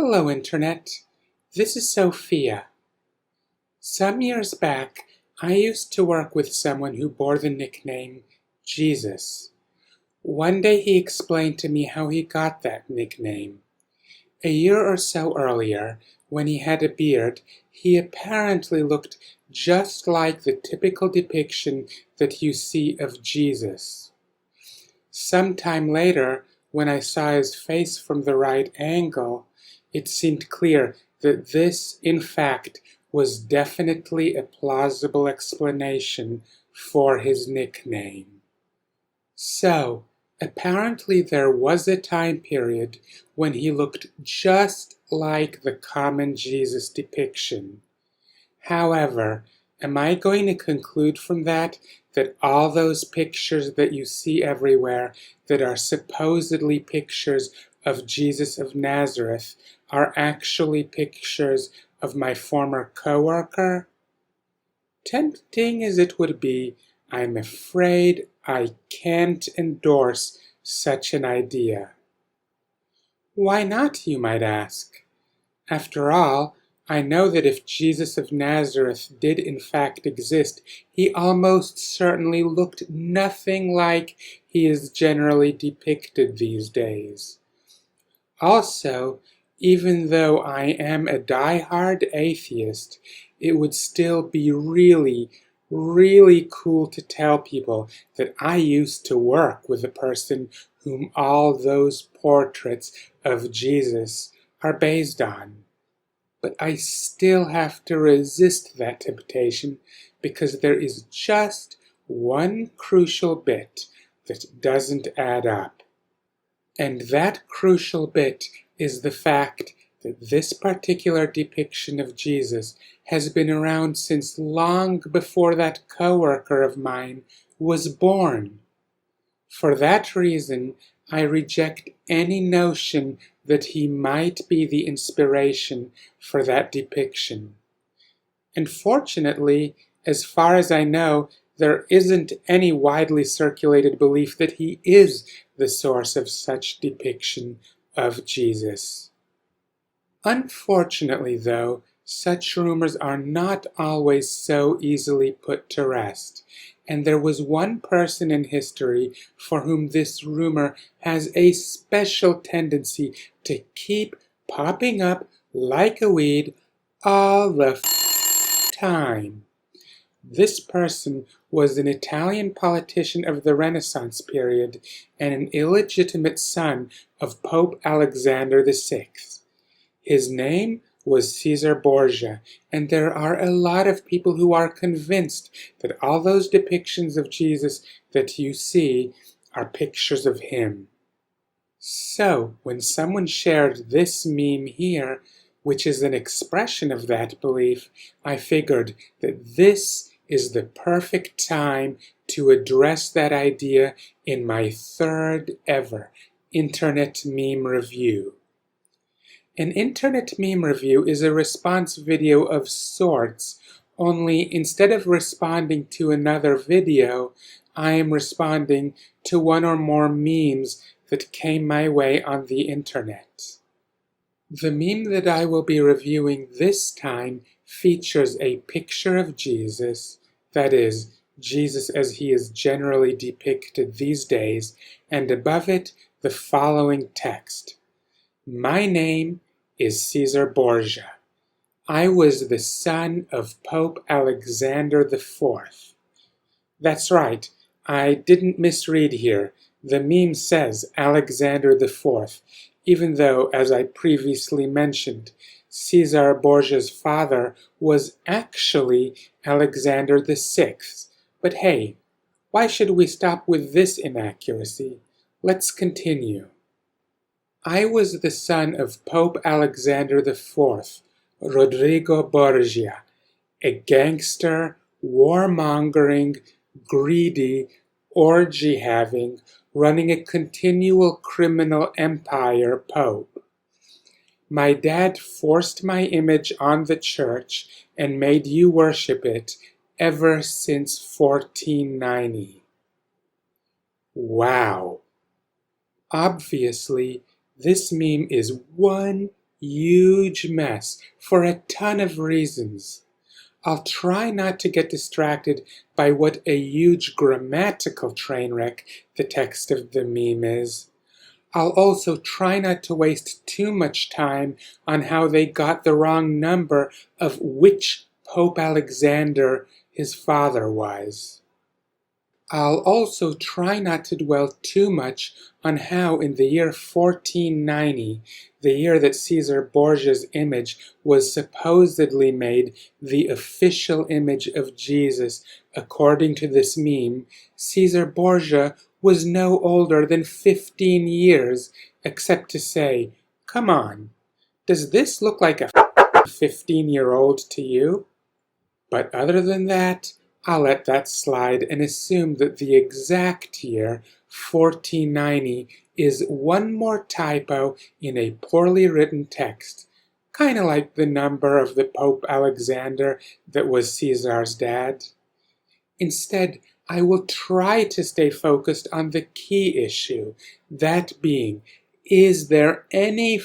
Hello, Internet. This is Sophia. Some years back, I used to work with someone who bore the nickname Jesus. One day he explained to me how he got that nickname. A year or so earlier, when he had a beard, he apparently looked just like the typical depiction that you see of Jesus. Sometime later, when I saw his face from the right angle, it seemed clear that this, in fact, was definitely a plausible explanation for his nickname. So, apparently there was a time period when he looked just like the common Jesus depiction. However, am I going to conclude from that all those pictures that you see everywhere that are supposedly pictures of Jesus of Nazareth are actually pictures of my former coworker? Tempting as it would be, I'm afraid I can't endorse such an idea. Why not, you might ask? After all, I know that if Jesus of Nazareth did in fact exist, he almost certainly looked nothing like he is generally depicted these days. Also, even though I am a die-hard atheist, it would still be really, really cool to tell people that I used to work with the person whom all those portraits of Jesus are based on. But I still have to resist that temptation because there is just one crucial bit that doesn't add up. And that crucial bit is the fact that this particular depiction of Jesus has been around since long before that coworker of mine was born. For that reason, I reject any notion that he might be the inspiration for that depiction. And fortunately, as far as I know, there isn't any widely circulated belief that he is the source of such depiction of Jesus. Unfortunately, though, such rumors are not always so easily put to rest, and there was one person in history for whom this rumor has a special tendency to keep popping up like a weed all the time. This person was an Italian politician of the Renaissance period and an illegitimate son of Pope Alexander VI. His name was Caesare Borgia, and there are a lot of people who are convinced that all those depictions of Jesus that you see are pictures of him. So, when someone shared this meme here, which is an expression of that belief, I figured that this is the perfect time to address that idea in my third ever Internet Meme Review. An Internet Meme Review is a response video of sorts, only instead of responding to another video, I am responding to one or more memes that came my way on the internet. The meme that I will be reviewing this time features a picture of Jesus, that is, Jesus as he is generally depicted these days, and above it the following text. My name is Caesare Borgia. I was the son of Pope Alexander IV. That's right, I didn't misread here. The meme says Alexander IV, even though, as I previously mentioned, Caesare Borgia's father was actually Alexander VI. But hey, why should we stop with this inaccuracy? Let's continue. I was the son of Pope Alexander IV, Rodrigo Borgia, a gangster, warmongering, greedy, orgy-having, running a continual criminal empire pope. My dad forced my image on the church and made you worship it ever since 1490. Wow. Obviously, this meme is one huge mess for a ton of reasons. I'll try not to get distracted by what a huge grammatical train wreck the text of the meme is. I'll also try not to waste too much time on how they got the wrong number of which Pope Alexander his father was. I'll also try not to dwell too much on how in the year 1490, the year that Caesar Borgia's image was supposedly made the official image of Jesus according to this meme, Caesar Borgia was no older than 15 years, except to say, come on, does this look like a 15-year-old to you? But other than that, I'll let that slide and assume that the exact year, 1490, is one more typo in a poorly written text, kinda like the number of the Pope Alexander that was Caesar's dad. Instead, I will try to stay focused on the key issue, that being, is there any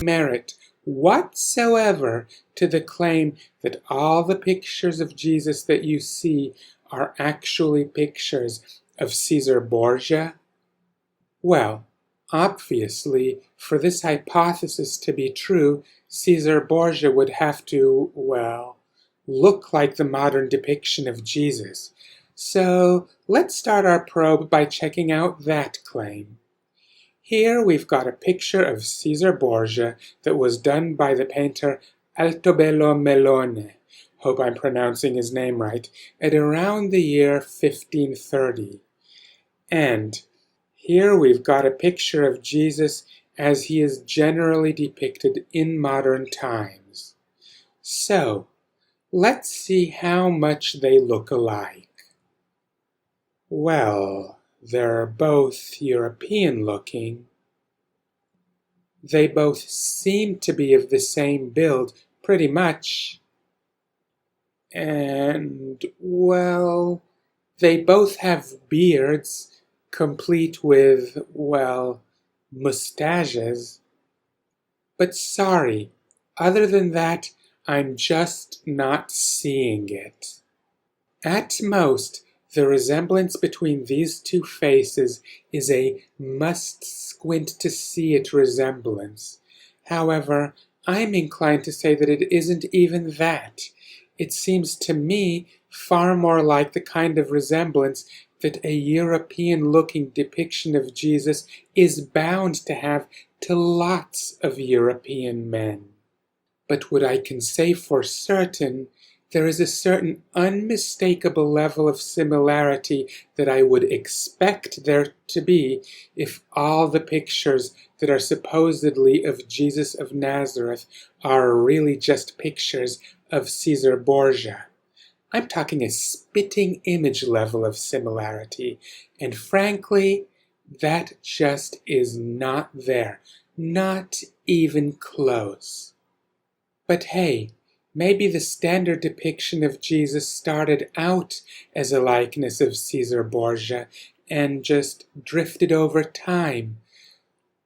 merit whatsoever to the claim that all the pictures of Jesus that you see are actually pictures of Caesar Borgia? Well, obviously, for this hypothesis to be true, Caesar Borgia would have to, well, look like the modern depiction of Jesus. So let's start our probe by checking out that claim. Here we've got a picture of Caesar Borgia that was done by the painter Altobello Melone, hope I'm pronouncing his name right, at around the year 1530. And here we've got a picture of Jesus as he is generally depicted in modern times. So, let's see how much they look alike. Well, they're both European looking. They both seem to be of the same build, pretty much. And, well, they both have beards, complete with, well, mustaches. But sorry, other than that, I'm just not seeing it. At most, the resemblance between these two faces is a must-squint-to-see-it resemblance. However, I'm inclined to say that it isn't even that. It seems to me far more like the kind of resemblance that a European-looking depiction of Jesus is bound to have to lots of European men. But what I can say for certain, there is a certain unmistakable level of similarity that I would expect there to be if all the pictures that are supposedly of Jesus of Nazareth are really just pictures of Caesar Borgia. I'm talking a spitting image level of similarity, and frankly, that just is not there, not even close. But hey, maybe the standard depiction of Jesus started out as a likeness of Caesar Borgia and just drifted over time.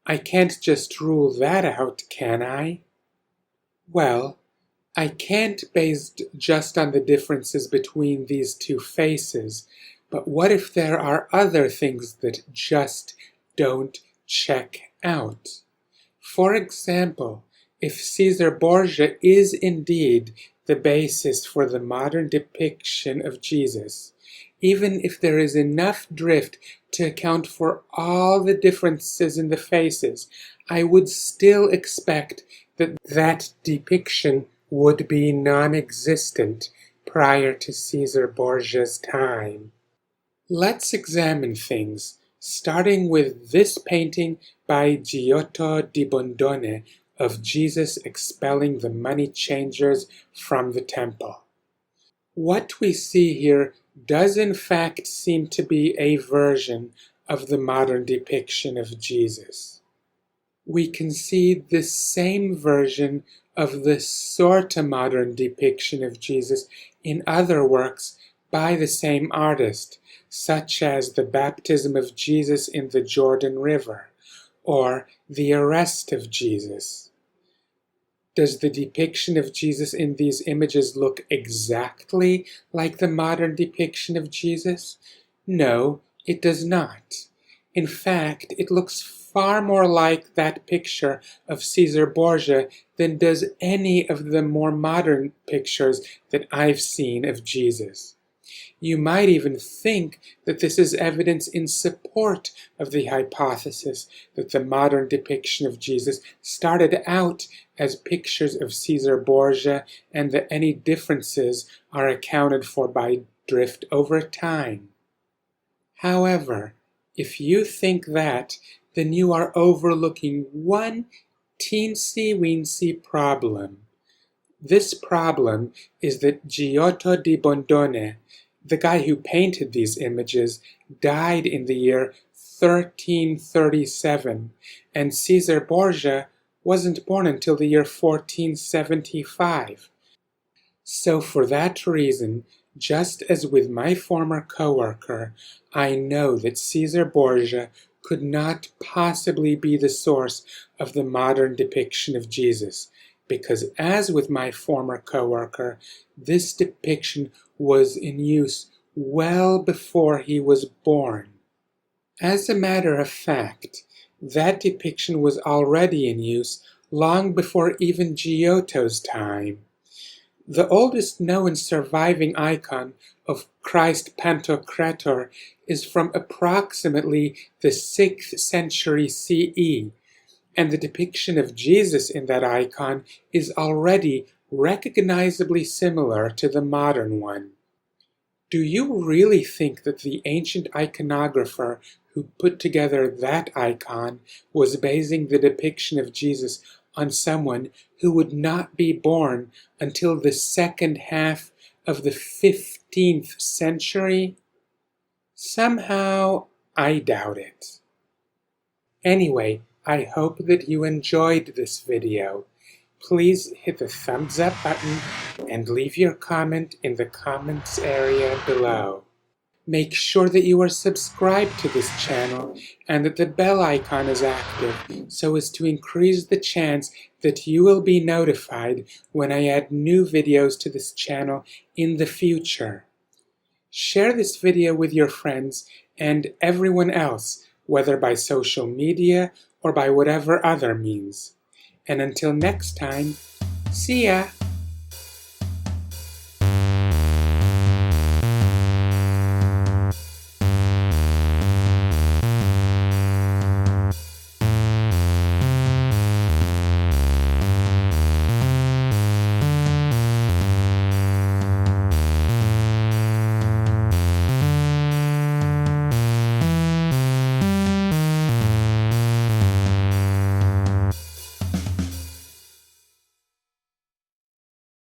I can't just rule that out, can I? Well, I can't based just on the differences between these two faces, but what if there are other things that just don't check out? For example, if Caesar Borgia is indeed the basis for the modern depiction of Jesus, even if there is enough drift to account for all the differences in the faces, I would still expect that that depiction would be non-existent prior to Caesar Borgia's time. Let's examine things, starting with this painting by Giotto di Bondone of Jesus expelling the money changers from the temple. What we see here does in fact seem to be a version of the modern depiction of Jesus. We can see this same version of the sort of modern depiction of Jesus in other works by the same artist, such as the baptism of Jesus in the Jordan River, or the arrest of Jesus. Does the depiction of Jesus in these images look exactly like the modern depiction of Jesus? No, it does not. In fact, it looks far more like that picture of Caesare Borgia than does any of the more modern pictures that I've seen of Jesus. You might even think that this is evidence in support of the hypothesis that the modern depiction of Jesus started out as pictures of Caesare Borgia and that any differences are accounted for by drift over time. However, if you think that, then you are overlooking one teensy-weensy problem. This problem is that Giotto di Bondone, the guy who painted these images, died in the year 1337, and Caesare Borgia wasn't born until the year 1475. So for that reason, just as with my former coworker, I know that Caesare Borgia could not possibly be the source of the modern depiction of Jesus, because as with my former coworker, this depiction was in use well before he was born. As a matter of fact, that depiction was already in use long before even Giotto's time. The oldest known surviving icon of Christ Pantocrator is from approximately the 6th century CE, and the depiction of Jesus in that icon is already recognizably similar to the modern one. Do you really think that the ancient iconographer who put together that icon was basing the depiction of Jesus on someone who would not be born until the second half of the 15th century? Somehow, I doubt it. Anyway, I hope that you enjoyed this video. Please hit the thumbs up button and leave your comment in the comments area below. Make sure that you are subscribed to this channel and that the bell icon is active so as to increase the chance that you will be notified when I add new videos to this channel in the future. Share this video with your friends and everyone else, whether by social media or by whatever other means. And until next time, see ya!